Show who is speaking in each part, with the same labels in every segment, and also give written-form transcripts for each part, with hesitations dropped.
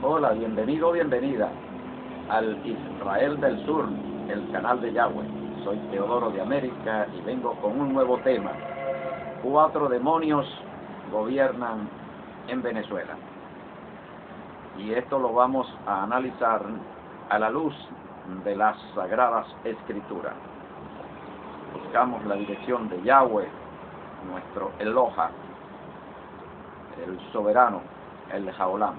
Speaker 1: Hola, bienvenido, bienvenida al Israel del Sur, el canal de Yahweh. Soy Teodoro de América y vengo con un nuevo tema. 4 demonios gobiernan en Venezuela. Y esto lo vamos a analizar a la luz de las Sagradas Escrituras. Buscamos la dirección de Yahweh, nuestro Eloha, el soberano, el Jaolam.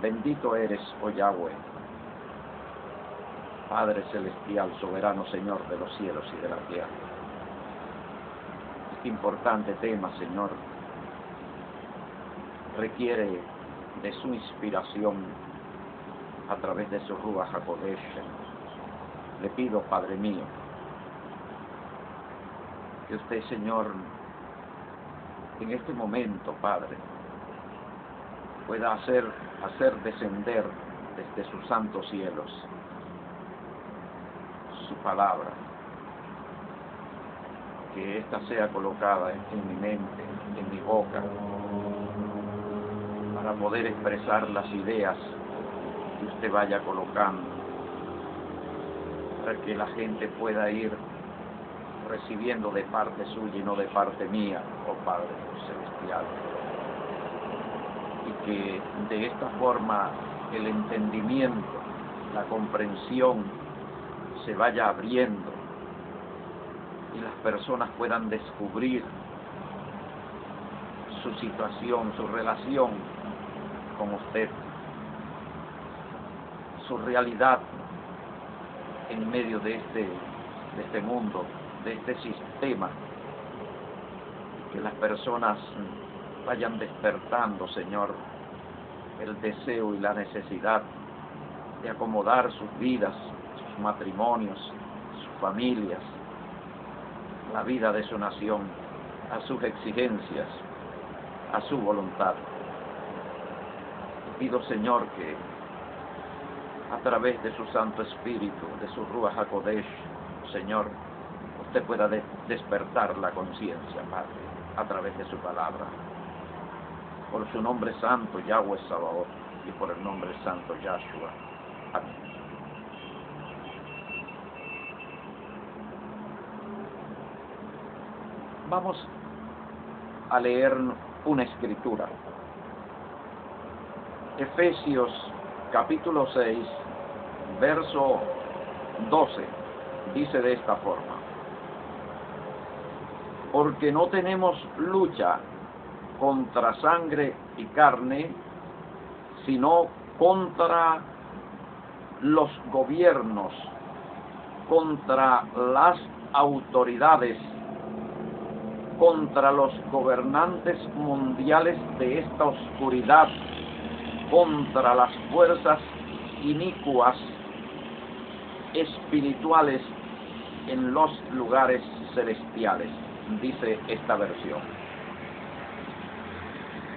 Speaker 1: Bendito eres, oh Yahweh, Padre celestial, soberano Señor de los cielos y de la tierra. Este importante tema, Señor, requiere de su inspiración a través de su Ruach HaKodesh. Le pido, Padre mío, que usted, Señor, en este momento, Padre, pueda hacer descender desde sus santos cielos su palabra, que ésta sea colocada en mi mente, en mi boca, para poder expresar las ideas que usted vaya colocando, para que la gente pueda ir recibiendo de parte suya y no de parte mía, oh Padre celestial. Y que de esta forma el entendimiento, la comprensión se vaya abriendo y las personas puedan descubrir su situación, su relación con usted, su realidad en medio de este mundo, de este sistema, que las personas vayan despertando, Señor, el deseo y la necesidad de acomodar sus vidas, sus matrimonios, sus familias, la vida de su nación, a sus exigencias, a su voluntad. Pido, Señor, que a través de su Santo Espíritu, de su Ruach HaKodesh, Señor, usted pueda despertar la conciencia, Padre, a través de su palabra. Por su nombre santo, Yahweh Sabaoth, y por el nombre santo, Yahshua. Amén. Vamos a leer una escritura. Efesios capítulo 6, verso 12, dice de esta forma: porque no tenemos lucha contra sangre y carne, sino contra los gobiernos, contra las autoridades, contra los gobernantes mundiales de esta oscuridad, contra las fuerzas inicuas espirituales en los lugares celestiales, dice esta versión.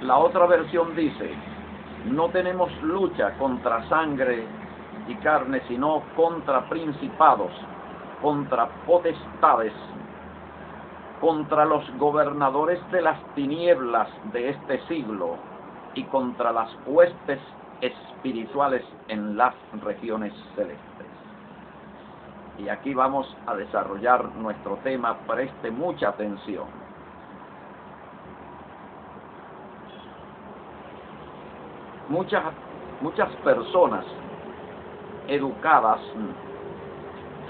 Speaker 1: La otra versión dice: no tenemos lucha contra sangre y carne, sino contra principados, contra potestades, contra los gobernadores de las tinieblas de este siglo y contra las huestes espirituales en las regiones celestes. Y aquí vamos a desarrollar nuestro tema. Preste mucha atención. Muchas personas educadas,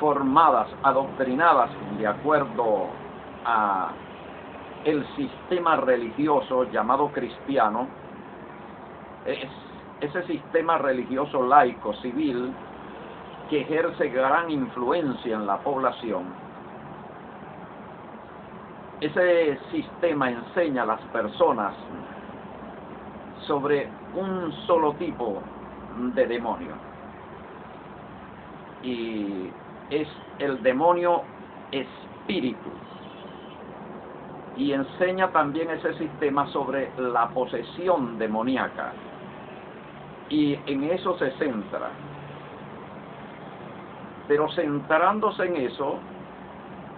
Speaker 1: formadas, adoctrinadas de acuerdo a el sistema religioso llamado cristiano, ese sistema religioso laico, civil, que ejerce gran influencia en la población. Ese sistema enseña a las personas sobre un solo tipo de demonio, y es el demonio espíritu, y enseña también ese sistema sobre la posesión demoníaca, y en eso se centra. Pero centrándose en eso,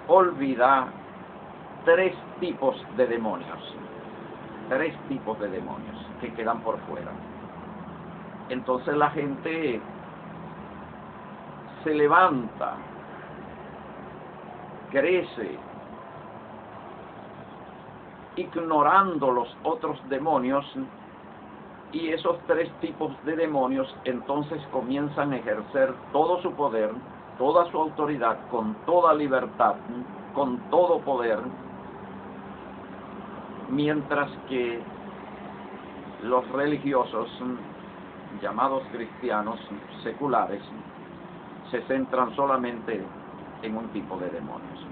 Speaker 1: olvida 3 tipos de demonios. 3 tipos de demonios que quedan por fuera. entonces la gente se levanta, crece, ignorando los otros demonios, y esos tres tipos de demonios entonces comienzan a ejercer todo su poder, toda su autoridad, con toda libertad, con todo poder, mientras que los religiosos, llamados cristianos seculares, se centran solamente en un tipo de demonios.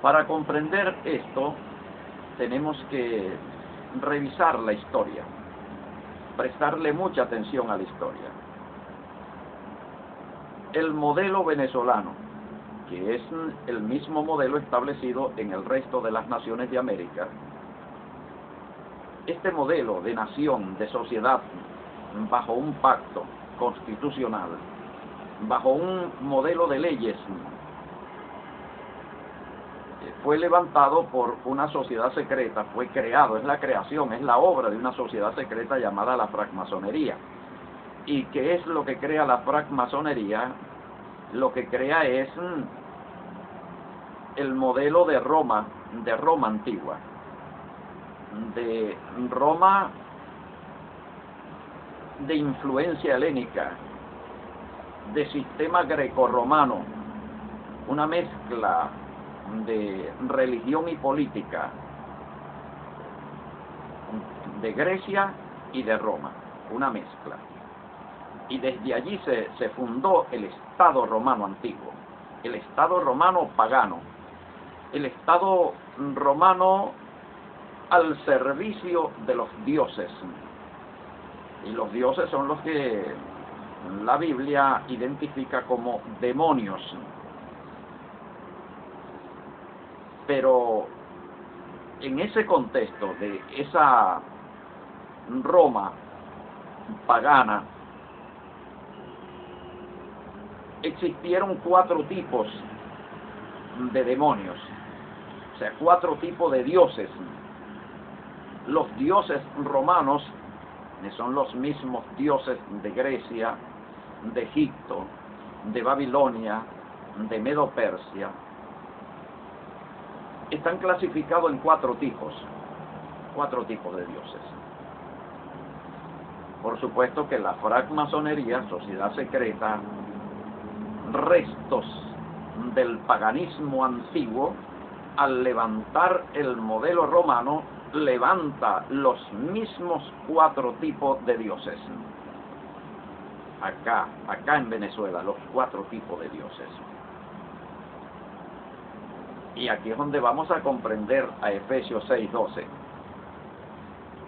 Speaker 1: Para comprender esto, tenemos que revisar la historia, prestarle mucha atención a la historia. El modelo venezolano, que es el mismo modelo establecido en el resto de las naciones de América, este modelo de nación, de sociedad, bajo un pacto constitucional, bajo un modelo de leyes, fue levantado por una sociedad secreta, fue creado, es la creación, es la obra de una sociedad secreta llamada la francmasonería. ¿Y qué es lo que crea la francmasonería? Lo que crea es el modelo de Roma antigua, de Roma de influencia helénica, de sistema grecorromano, una mezcla de religión y política de Grecia y de Roma, una mezcla. Y desde allí se fundó el Estado romano antiguo, el Estado romano pagano, el Estado romano al servicio de los dioses. Y los dioses son los que la Biblia identifica como demonios. Pero en ese contexto de esa Roma pagana, existieron 4 tipos de demonios, o sea, 4 tipos de dioses. Los dioses romanos son los mismos dioses de Grecia, de Egipto, de Babilonia, de Medo-Persia. Están clasificados en 4 tipos de dioses. Por supuesto que la francmasonería, sociedad secreta, restos del paganismo antiguo, al levantar el modelo romano, levanta los mismos 4 tipos de dioses. Acá en Venezuela, los 4 tipos de dioses. Y aquí es donde vamos a comprender a Efesios 6:12,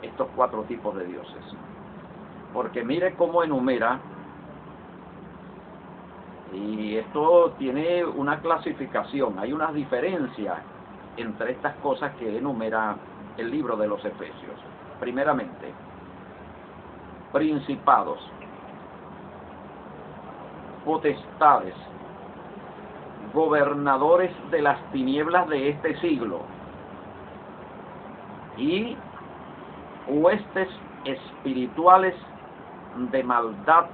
Speaker 1: estos 4 tipos de dioses. Porque mire cómo enumera, y esto tiene una clasificación, hay unas diferencias entre estas cosas que enumera el libro de los Efesios. Primeramente, principados, potestades, gobernadores de las tinieblas de este siglo y huestes espirituales de maldad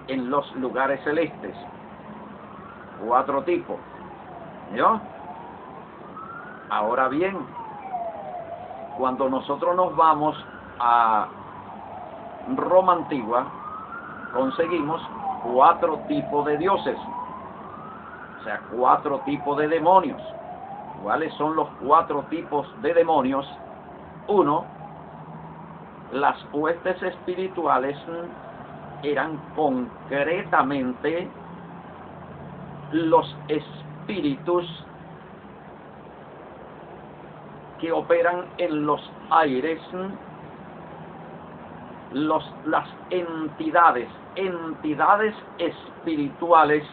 Speaker 1: en los lugares celestes. 4 tipos. ¿Yo? Ahora bien, cuando nosotros nos vamos a Roma antigua, conseguimos 4 tipos de dioses, o sea, 4 tipos de demonios. ¿Cuáles son los 4 tipos de demonios? 1, las huestes espirituales eran concretamente los espíritus que operan en los aires, las entidades espirituales,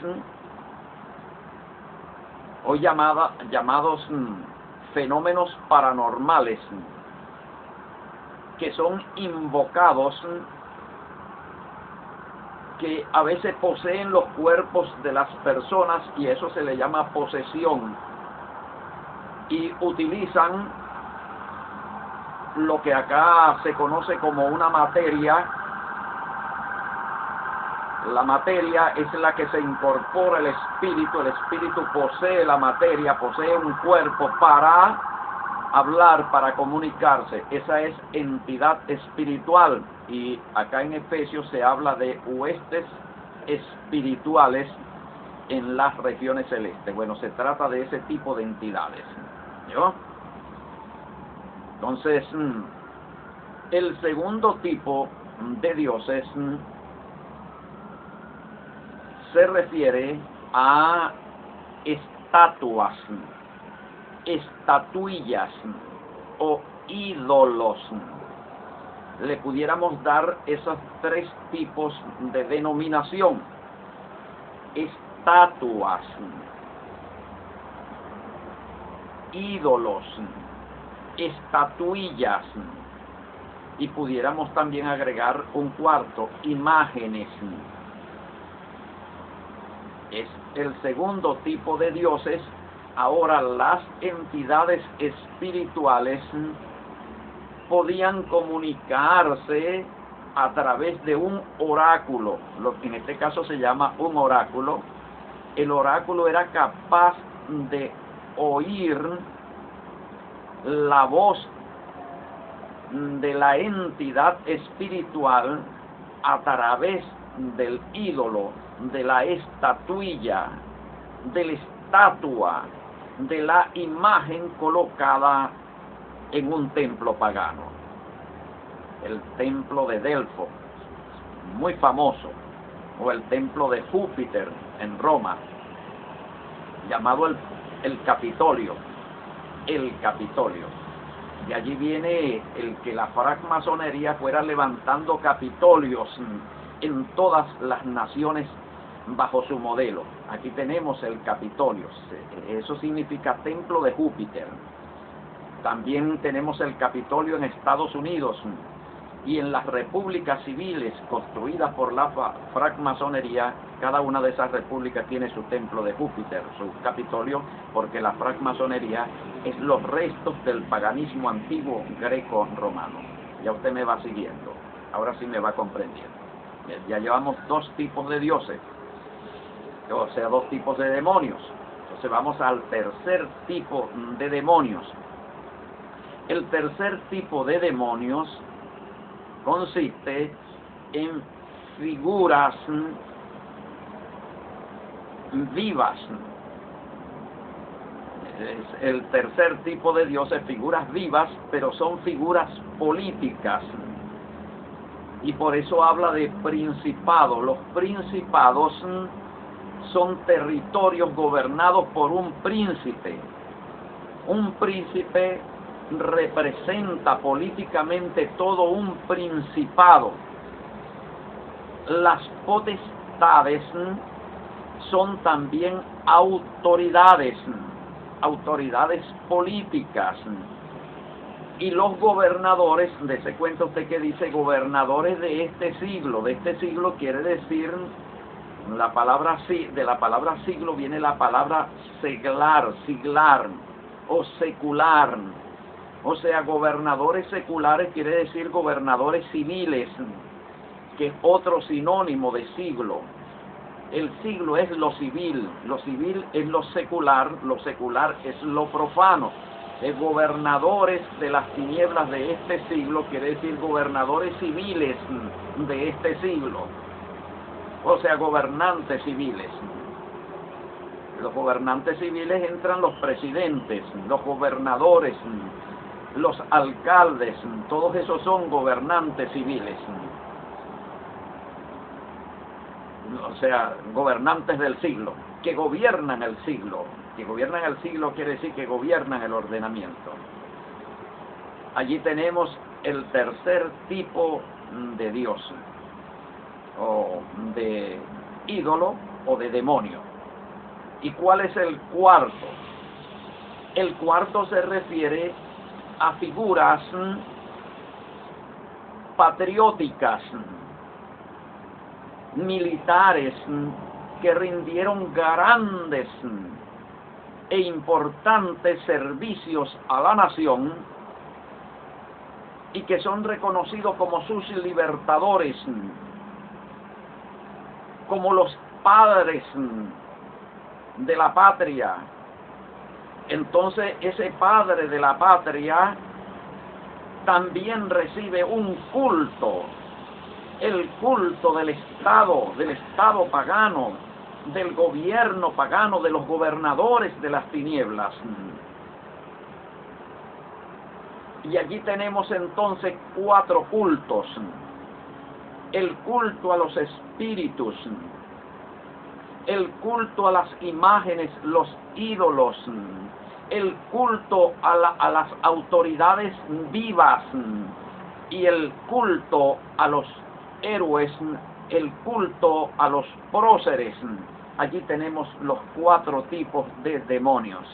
Speaker 1: o llamados fenómenos paranormales, que son invocados, que a veces poseen los cuerpos de las personas, y eso se le llama posesión, y utilizan lo que acá se conoce como una materia. La materia es la que se incorpora al espíritu. El espíritu posee la materia, posee un cuerpo para hablar, para comunicarse. Esa es entidad espiritual. Y acá en Efesios se habla de huestes espirituales en las regiones celestes. Bueno, se trata de ese tipo de entidades, ¿no? Entonces, el segundo tipo de dioses se refiere a estatuas, estatuillas o ídolos. Le pudiéramos dar esos tres tipos de denominación: estatuas, ídolos, estatuillas, y pudiéramos también agregar un cuarto: imágenes. Es el segundo tipo de dioses. Ahora, las entidades espirituales podían comunicarse a través de un oráculo. En este caso se llama un oráculo. El oráculo era capaz de oír la voz de la entidad espiritual a través del ídolo, de la estatuilla, de la estatua, de la imagen colocada en un templo pagano. El templo de Delfo, muy famoso, o el templo de Júpiter en Roma, llamado el Capitolio. El Capitolio. De allí viene el que la francmasonería fuera levantando capitolios en todas las naciones bajo su modelo. Aquí tenemos el Capitolio, eso significa templo de Júpiter. También tenemos el Capitolio en Estados Unidos, y en las repúblicas civiles construidas por la francmasonería, cada una de esas repúblicas tiene su templo de Júpiter, su Capitolio, porque la francmasonería es los restos del paganismo antiguo greco-romano. Ya usted me va siguiendo, ahora sí me va comprendiendo. Ya llevamos dos tipos de dioses, o sea, dos tipos de demonios. Entonces vamos al tercer tipo de demonios. El tercer tipo de demonios consiste en figuras vivas. El tercer tipo de dioses, figuras vivas, pero son figuras políticas. Y por eso habla de principados. Los principados son territorios gobernados por un príncipe. Un príncipe representa políticamente todo un principado. Las potestades son también autoridades, autoridades políticas. Y los gobernadores, dése cuenta usted que dice gobernadores de este siglo quiere decir, la palabra, de la palabra siglo viene la palabra seglar, siglar o secular. O sea, gobernadores seculares quiere decir gobernadores civiles, que es otro sinónimo de siglo. El siglo es lo civil es lo secular es lo profano. Gobernadores de las tinieblas de este siglo quiere decir gobernadores civiles de este siglo. O sea, gobernantes civiles. Los gobernantes civiles entran los presidentes, los gobernadores, los alcaldes, todos esos son gobernantes civiles. O sea, gobernantes del siglo, que gobiernan el siglo. Que gobiernan el siglo quiere decir que gobiernan el ordenamiento. Allí tenemos el tercer tipo de dios, o de ídolo, o de demonio. ¿Y cuál es el cuarto? El cuarto se refiere a figuras patrióticas, militares, que rindieron grandes e importantes servicios a la nación, y que son reconocidos como sus libertadores, como los padres de la patria. Entonces ese padre de la patria también recibe un culto, el culto del Estado pagano, del gobierno pagano, de los gobernadores de las tinieblas. Y allí tenemos entonces 4 cultos. El culto a los espíritus, el culto a las imágenes, los ídolos, el culto a las autoridades vivas y el culto a los héroes, el culto a los próceres. Allí tenemos los 4 tipos de demonios.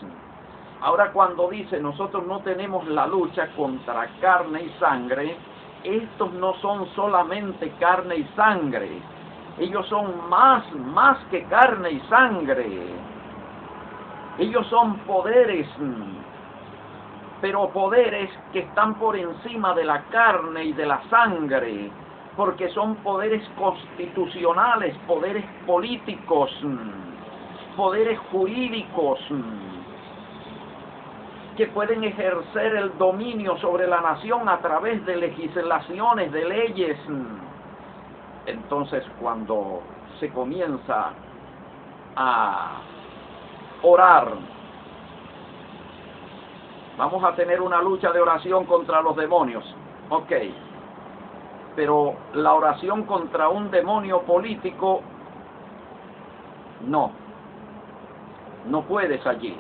Speaker 1: Ahora, cuando dice nosotros no tenemos la lucha contra carne y sangre, estos no son solamente carne y sangre, ellos son más que carne y sangre. Ellos son poderes, pero poderes que están por encima de la carne y de la sangre, porque son poderes constitucionales, poderes políticos, poderes jurídicos, que pueden ejercer el dominio sobre la nación a través de legislaciones, de leyes. Entonces, cuando se comienza a orar, vamos a tener una lucha de oración contra los demonios, ok, pero la oración contra un demonio político, no puedes allí.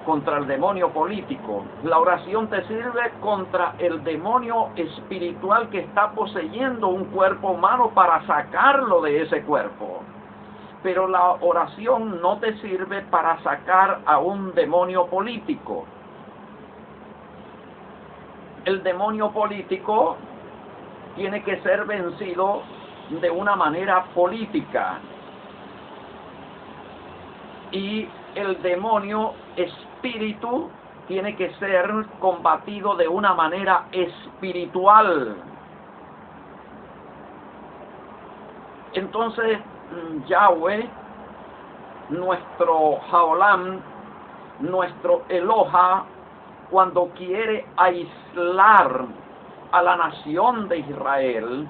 Speaker 1: Contra el demonio político, la oración te sirve contra el demonio espiritual que está poseyendo un cuerpo humano para sacarlo de ese cuerpo. Pero la oración no te sirve para sacar a un demonio político. El demonio político tiene que ser vencido de una manera política. Y el demonio espíritu tiene que ser combatido de una manera espiritual. Entonces, Yahweh, nuestro Haolam, nuestro Eloha, cuando quiere aislar a la nación de Israel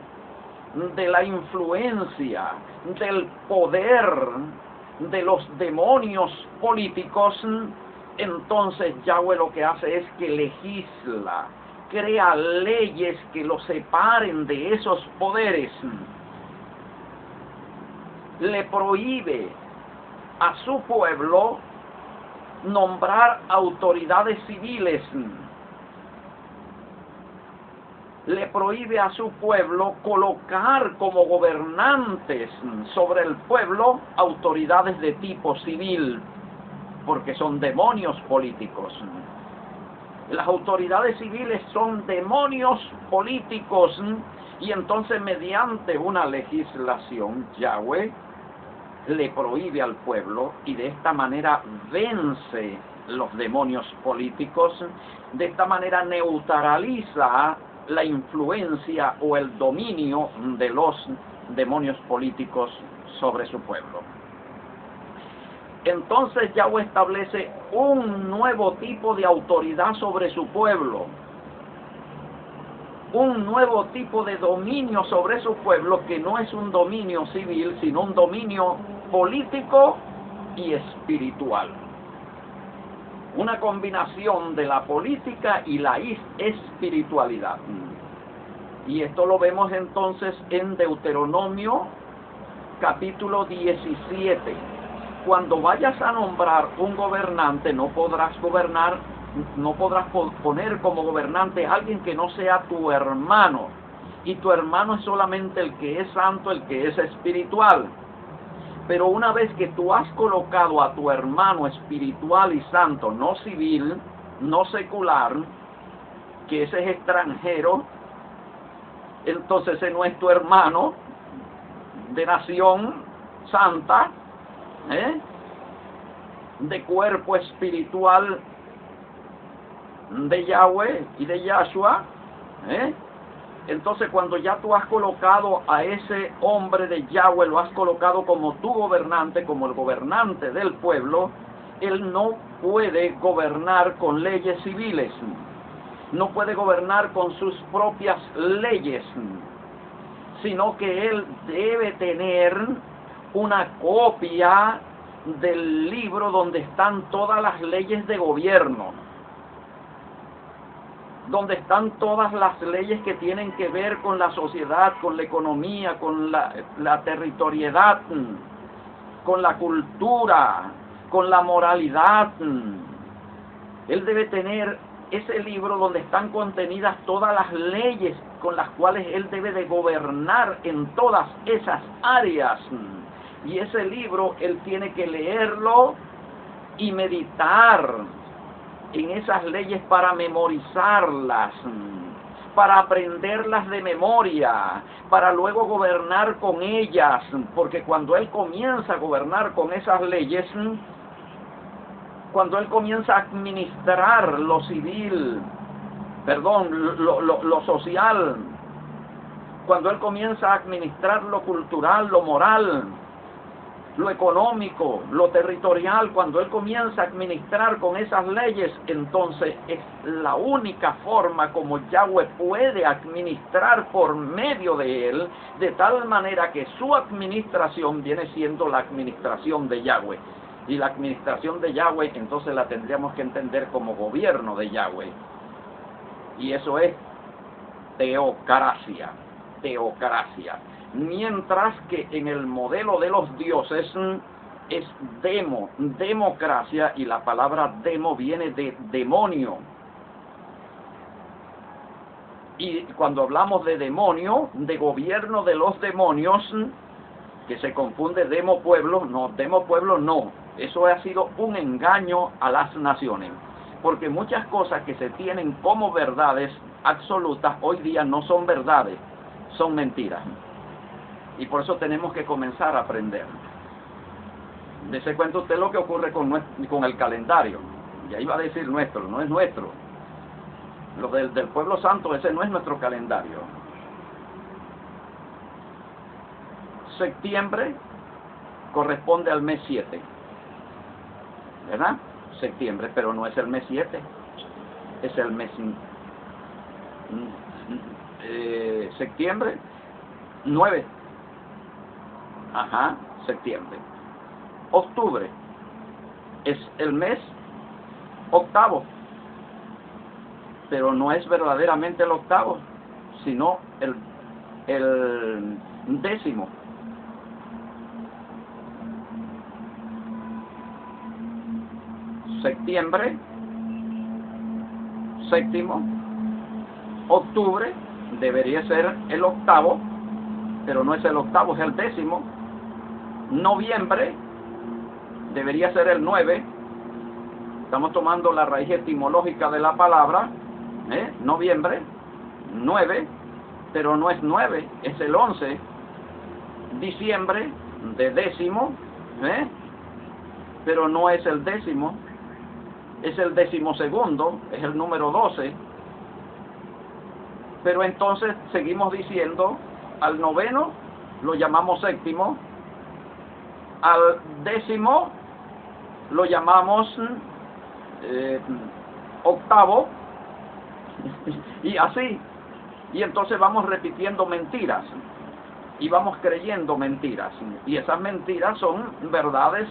Speaker 1: de la influencia, del poder de los demonios políticos, entonces Yahweh lo que hace es que legisla, crea leyes que lo separen de esos poderes. Le prohíbe a su pueblo nombrar autoridades civiles. Le prohíbe a su pueblo colocar como gobernantes sobre el pueblo autoridades de tipo civil, porque son demonios políticos. Las autoridades civiles son demonios políticos, y entonces mediante una legislación Yahweh le prohíbe al pueblo, y de esta manera vence los demonios políticos, de esta manera neutraliza la influencia o el dominio de los demonios políticos sobre su pueblo. Entonces Yahweh establece un nuevo tipo de autoridad sobre su pueblo, un nuevo tipo de dominio sobre su pueblo, que no es un dominio civil, sino un dominio político y espiritual. Una combinación de la política y la espiritualidad. Y esto lo vemos entonces en Deuteronomio capítulo 17. Cuando vayas a nombrar un gobernante, no podrás poner como gobernante a alguien que no sea tu hermano. Y tu hermano es solamente el que es santo, el que es espiritual. Pero una vez que tú has colocado a tu hermano espiritual y santo, no civil, no secular, que ese es extranjero, entonces ese no es tu hermano de nación santa, de cuerpo espiritual de Yahweh y de Yahshua, Entonces cuando ya tú has colocado a ese hombre de Yahweh, lo has colocado como tu gobernante, como el gobernante del pueblo, él no puede gobernar con leyes civiles, no puede gobernar con sus propias leyes, sino que él debe tener una copia del libro donde están todas las leyes de gobierno, donde están todas las leyes que tienen que ver con la sociedad, con la economía, con la territorialidad, con la cultura, con la moralidad. Él debe tener ese libro donde están contenidas todas las leyes con las cuales él debe de gobernar en todas esas áreas. Y ese libro él tiene que leerlo y meditar en esas leyes para memorizarlas, para aprenderlas de memoria, para luego gobernar con ellas, porque cuando él comienza a gobernar con esas leyes, cuando él comienza a administrar lo civil, lo social, cuando él comienza a administrar lo cultural, lo moral, lo económico, lo territorial, cuando él comienza a administrar con esas leyes, entonces es la única forma como Yahweh puede administrar por medio de él, de tal manera que su administración viene siendo la administración de Yahweh. Y la administración de Yahweh entonces la tendríamos que entender como gobierno de Yahweh. Y eso es teocracia, teocracia. Mientras que en el modelo de los dioses es democracia, y la palabra demo viene de demonio. Y cuando hablamos de demonio, de gobierno de los demonios, que se confunde demo pueblo no. Eso ha sido un engaño a las naciones. Porque muchas cosas que se tienen como verdades absolutas hoy día no son verdades, son mentiras. Y por eso tenemos que comenzar a aprender. Dese cuenta usted lo que ocurre con el calendario. Ya iba a decir nuestro, no es nuestro. Lo del pueblo santo, ese no es nuestro calendario. Septiembre corresponde al mes 7. ¿Verdad? Septiembre, pero no es el mes 7. Es el mes... septiembre 9. Ajá, septiembre. Octubre es el mes 8, pero no es verdaderamente el 8, sino el 10. Septiembre, 7. Octubre debería ser el 8, pero no es el 8, es el 10. Noviembre debería ser el 9. Estamos tomando la raíz etimológica de la palabra, noviembre, 9, pero no es 9, es el 11. Diciembre, de 10, pero no es el 10, es el 12º, es el número 12. Pero entonces seguimos diciendo, al 9 lo llamamos 7, al 10 lo llamamos 8, y así. Y entonces vamos repitiendo mentiras, y vamos creyendo mentiras, y esas mentiras son verdades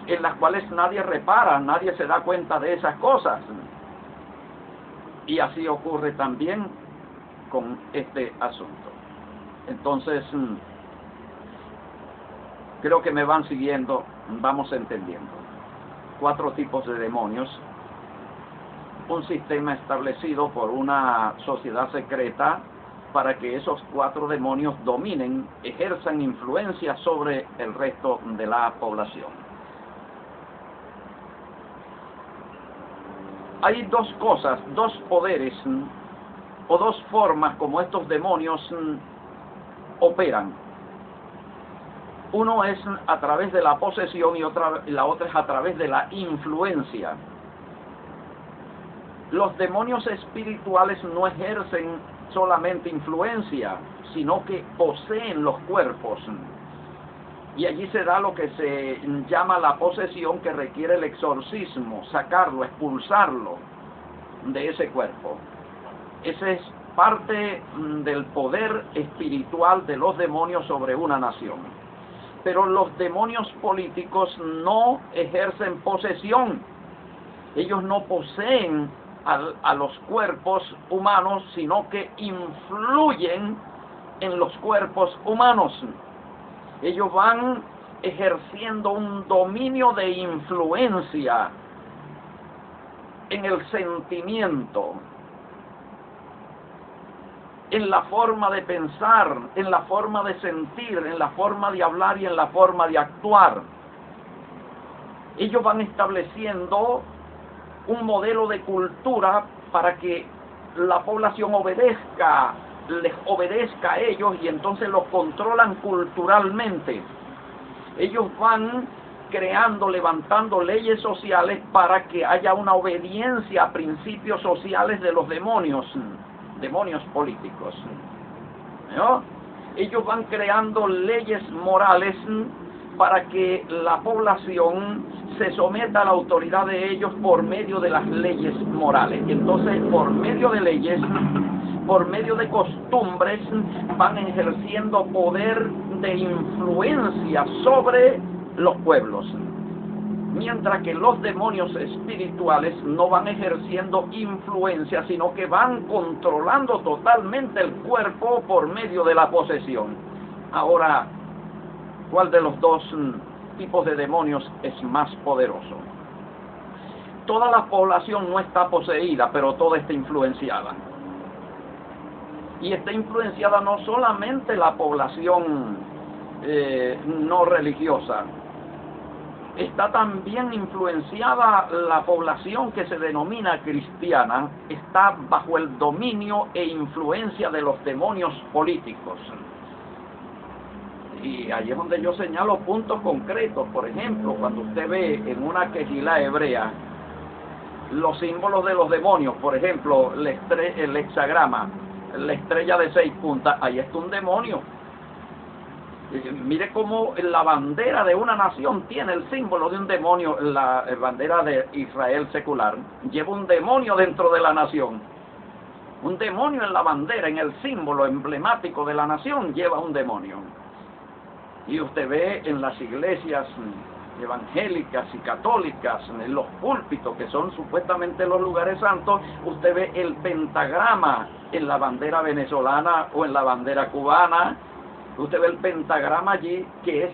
Speaker 1: en las cuales nadie repara, nadie se da cuenta de esas cosas. Y así ocurre también con este asunto. Entonces, creo que me van siguiendo, vamos entendiendo. 4 tipos de demonios. Un sistema establecido por una sociedad secreta para que esos 4 demonios dominen, ejerzan influencia sobre el resto de la población. Hay 2 cosas, 2 poderes o 2 formas como estos demonios operan. Uno es a través de la posesión y la otra es a través de la influencia. Los demonios espirituales no ejercen solamente influencia, sino que poseen los cuerpos. Y allí se da lo que se llama la posesión, que requiere el exorcismo, sacarlo, expulsarlo de ese cuerpo. Ese es parte del poder espiritual de los demonios sobre una nación. Pero los demonios políticos no ejercen posesión. Ellos no poseen a los cuerpos humanos, sino que influyen en los cuerpos humanos. Ellos van ejerciendo un dominio de influencia en el sentimiento, en la forma de pensar, en la forma de sentir, en la forma de hablar y en la forma de actuar. Ellos van estableciendo un modelo de cultura para que la población les obedezca a ellos, y entonces los controlan culturalmente. Ellos van creando, levantando leyes sociales para que haya una obediencia a principios sociales de los demonios políticos, ¿no? Ellos van creando leyes morales para que la población se someta a la autoridad de ellos por medio de las leyes morales. Entonces, por medio de leyes, por medio de costumbres, van ejerciendo poder de influencia sobre los pueblos. Mientras que los demonios espirituales no van ejerciendo influencia, sino que van controlando totalmente el cuerpo por medio de la posesión. Ahora, ¿cuál de los dos tipos de demonios es más poderoso? Toda la población no está poseída, pero toda está influenciada. Y está influenciada no solamente la población no religiosa, está también influenciada la población que se denomina cristiana, está bajo el dominio e influencia de los demonios políticos. Y ahí es donde yo señalo puntos concretos. Por ejemplo, cuando usted ve en una quejilá hebrea los símbolos de los demonios, por ejemplo, el hexagrama, la estrella de 6 puntas, ahí está un demonio. Mire cómo la bandera de una nación tiene el símbolo de un demonio. La bandera de Israel secular lleva un demonio dentro de la nación. Un demonio en la bandera, en el símbolo emblemático de la nación, lleva un demonio. Y usted ve en las iglesias evangélicas y católicas, en los púlpitos, que son supuestamente los lugares santos, usted ve el pentagrama en la bandera venezolana o en la bandera cubana. Usted ve el pentagrama allí, que es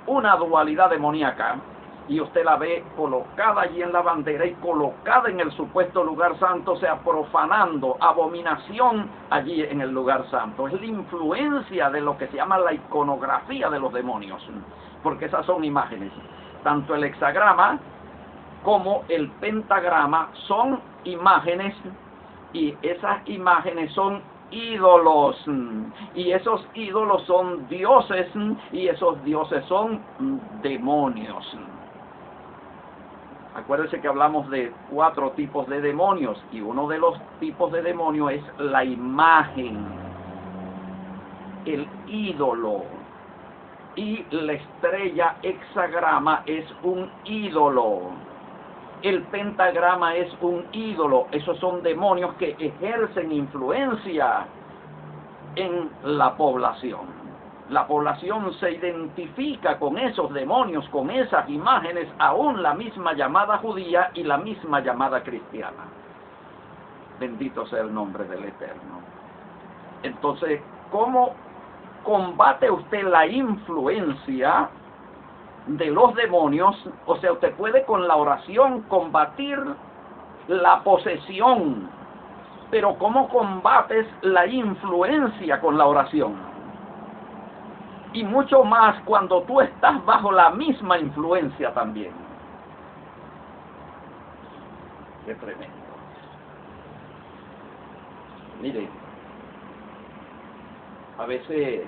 Speaker 1: una dualidad demoníaca, y usted la ve colocada allí en la bandera y colocada en el supuesto lugar santo, o sea, profanando, abominación allí en el lugar santo. Es la influencia de lo que se llama la iconografía de los demonios, porque esas son imágenes. Tanto el hexagrama como el pentagrama son imágenes, y esas imágenes son ídolos, y esos ídolos son dioses, y esos dioses son demonios. Acuérdense que hablamos de 4 tipos de demonios, y uno de los tipos de demonio es la imagen, el ídolo, y la estrella hexagrama es un ídolo. El pentagrama es un ídolo. Esos son demonios que ejercen influencia en la población. La población se identifica con esos demonios, con esas imágenes, aún la misma llamada judía y la misma llamada cristiana. Bendito sea el nombre del Eterno. Entonces, ¿cómo combate usted la influencia de los demonios? O sea, usted puede con la oración combatir la posesión, pero ¿cómo combates la influencia con la oración? Y mucho más cuando tú estás bajo la misma influencia también. Qué tremendo. Mire, a veces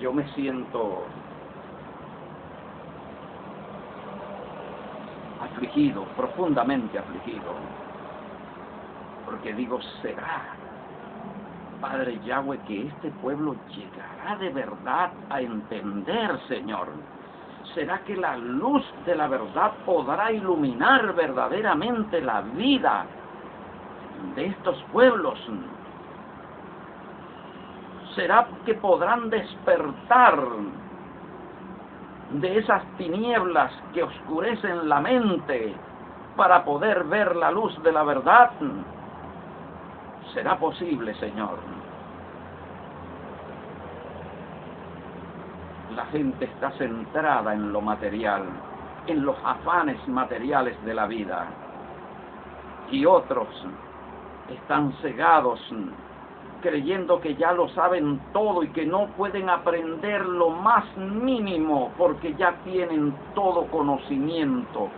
Speaker 1: yo me siento afligido, profundamente afligido, Porque digo, será, Padre Yahweh, que este pueblo llegará de verdad a entender, Señor. ¿Será que la luz de la verdad podrá iluminar verdaderamente la vida de estos pueblos? ¿Será que podrán despertar de esas tinieblas que oscurecen la mente para poder ver la luz de la verdad? ¿Será posible, Señor? La gente está centrada en lo material, en los afanes materiales de la vida. Y otros están cegados, creyendo que ya lo saben todo y que no pueden aprender lo más mínimo porque ya tienen todo conocimiento,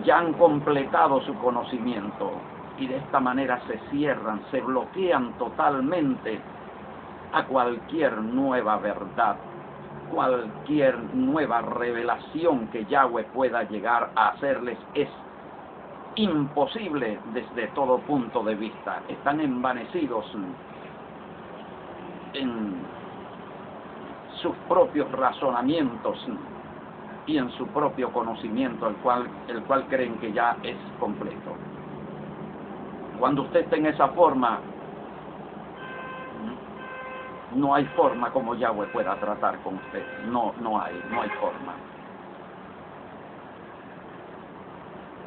Speaker 1: ya han completado su conocimiento y de esta manera se cierran, se bloquean totalmente a cualquier nueva verdad, cualquier nueva revelación que Yahweh pueda llegar a hacerles. Es imposible desde todo punto de vista. Están envanecidos en sus propios razonamientos y en su propio conocimiento, el cual creen que ya es completo. Cuando usted está en esa forma, no hay forma como Yahweh pueda tratar con usted. No hay forma.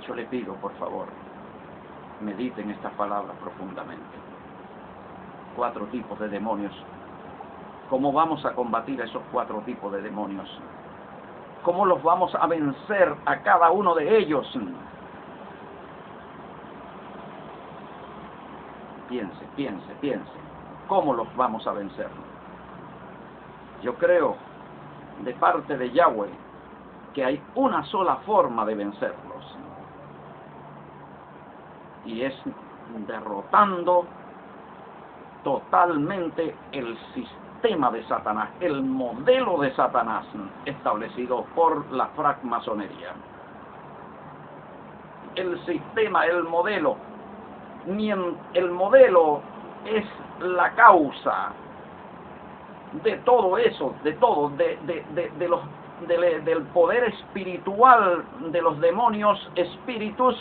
Speaker 1: Yo le pido, por favor, mediten estas palabras profundamente. 4 tipos de demonios. ¿Cómo vamos a combatir a esos 4 tipos de demonios? ¿Cómo los vamos a vencer a cada uno de ellos? Piense. ¿Cómo los vamos a vencer? Yo creo, de parte de Yahweh, que hay una sola forma de vencerlos. Y es derrotando totalmente el sistema de Satanás, el modelo de Satanás establecido por la francmasonería. El sistema, el modelo es la causa de todo eso, del poder espiritual de los demonios espíritus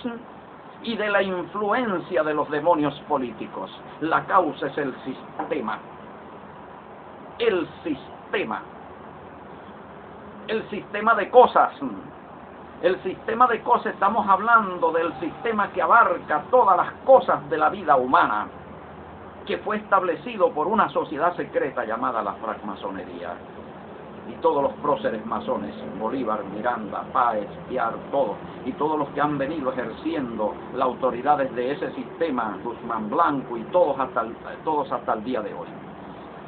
Speaker 1: y de la influencia de los demonios políticos. La causa es el sistema. El sistema de cosas. El sistema de cosas, estamos hablando del sistema que abarca todas las cosas de la vida humana, que fue establecido por una sociedad secreta llamada la francmasonería. Y todos los próceres masones, Bolívar, Miranda, Páez, Piar, todos, y todos los que han venido ejerciendo la autoridad desde ese sistema, Guzmán Blanco y todos hasta el día de hoy.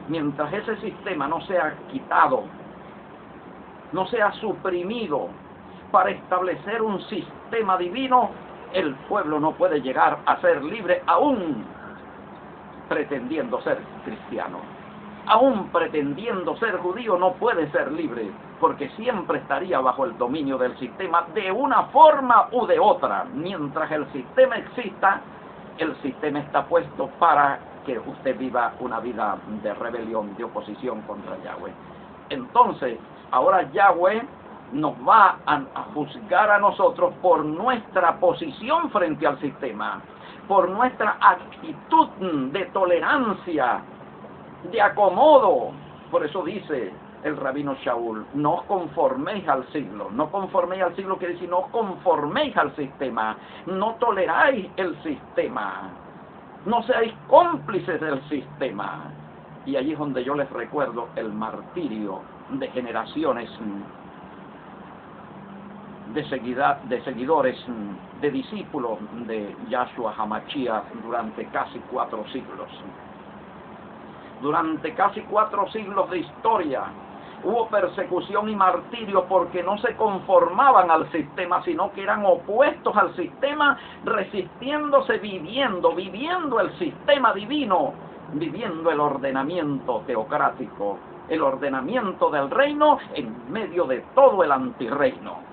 Speaker 1: Mientras ese sistema no sea quitado, no sea suprimido para establecer un sistema divino, el pueblo no puede llegar a ser libre, aún pretendiendo ser cristiano. Aún pretendiendo ser judío, no puede ser libre, porque siempre estaría bajo el dominio del sistema de una forma u de otra. Mientras el sistema exista, el sistema está puesto para que usted viva una vida de rebelión, de oposición contra Yahweh. Entonces, ahora Yahweh nos va a juzgar a nosotros por nuestra posición frente al sistema, por nuestra actitud de tolerancia, de acomodo. Por eso dice el rabino Shaul, no os conforméis al siglo. No conforméis al siglo quiere decir no os conforméis al sistema, no toleráis el sistema, no seáis cómplices del sistema. Y allí es donde yo les recuerdo el martirio de generaciones de seguidores, de discípulos de Yahshua HaMashiach durante casi 4 siglos. Durante casi 4 siglos de historia hubo persecución y martirio porque no se conformaban al sistema, sino que eran opuestos al sistema, resistiéndose, viviendo el sistema divino, viviendo el ordenamiento teocrático, el ordenamiento del reino en medio de todo el antirreino.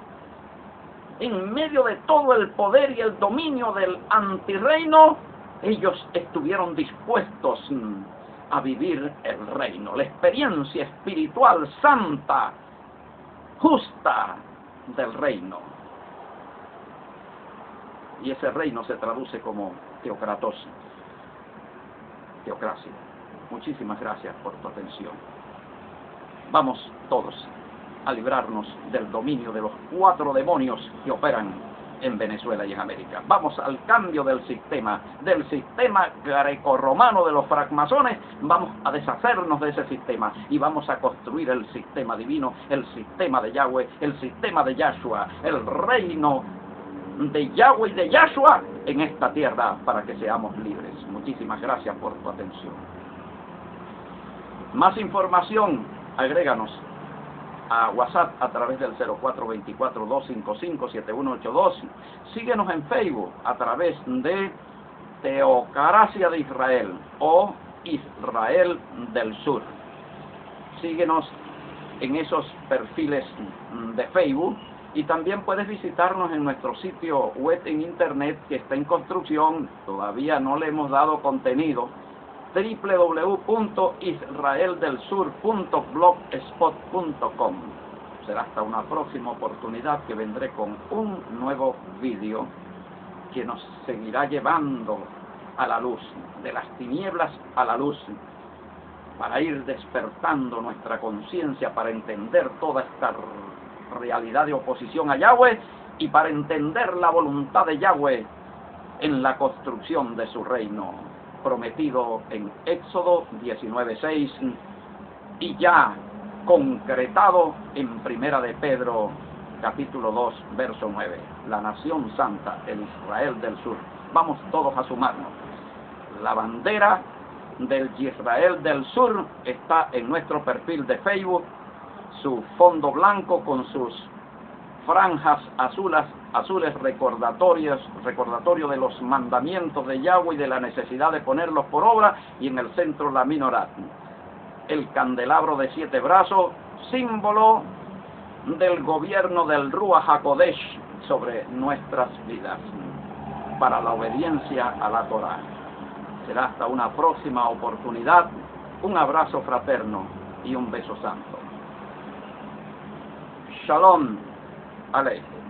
Speaker 1: En medio de todo el poder y el dominio del antirreino, ellos estuvieron dispuestos a vivir el reino, la experiencia espiritual santa, justa del reino. Y ese reino se traduce como teocratos, teocracia. Muchísimas gracias por tu atención. Vamos todos a librarnos del dominio de los 4 demonios que operan en Venezuela y en América. Vamos al cambio del sistema grecorromano de los francmasones. Vamos a deshacernos de ese sistema y vamos a construir el sistema divino, el sistema de Yahweh, el sistema de Yahshua, el reino de Yahweh y de Yahshua en esta tierra para que seamos libres. Muchísimas gracias por tu atención. Más información, agréganos a WhatsApp a través del 0424-255-7182. Síguenos en Facebook a través de Teocracia de Israel o Israel del Sur. Síguenos en esos perfiles de Facebook y también puedes visitarnos en nuestro sitio web en internet que está en construcción, todavía no le hemos dado contenido, www.israeldelsur.blogspot.com. Será hasta una próxima oportunidad que vendré con un nuevo vídeo que nos seguirá llevando a la luz, de las tinieblas a la luz, para ir despertando nuestra conciencia, para entender toda esta realidad de oposición a Yahweh y para entender la voluntad de Yahweh en la construcción de su reino prometido en Éxodo 19:6 y ya concretado en Primera de Pedro capítulo 2 verso 9, la nación santa, el Israel del Sur. Vamos todos a sumarnos. La bandera del Israel del Sur está en nuestro perfil de Facebook, su fondo blanco con sus franjas azules recordatorio de los mandamientos de Yahweh y de la necesidad de ponerlos por obra, y en el centro la minorat, el candelabro de 7 brazos, símbolo del gobierno del Ruach HaKodesh sobre nuestras vidas, para la obediencia a la Torah. Será hasta una próxima oportunidad. Un abrazo fraterno y un beso santo. Shalom Aleichem.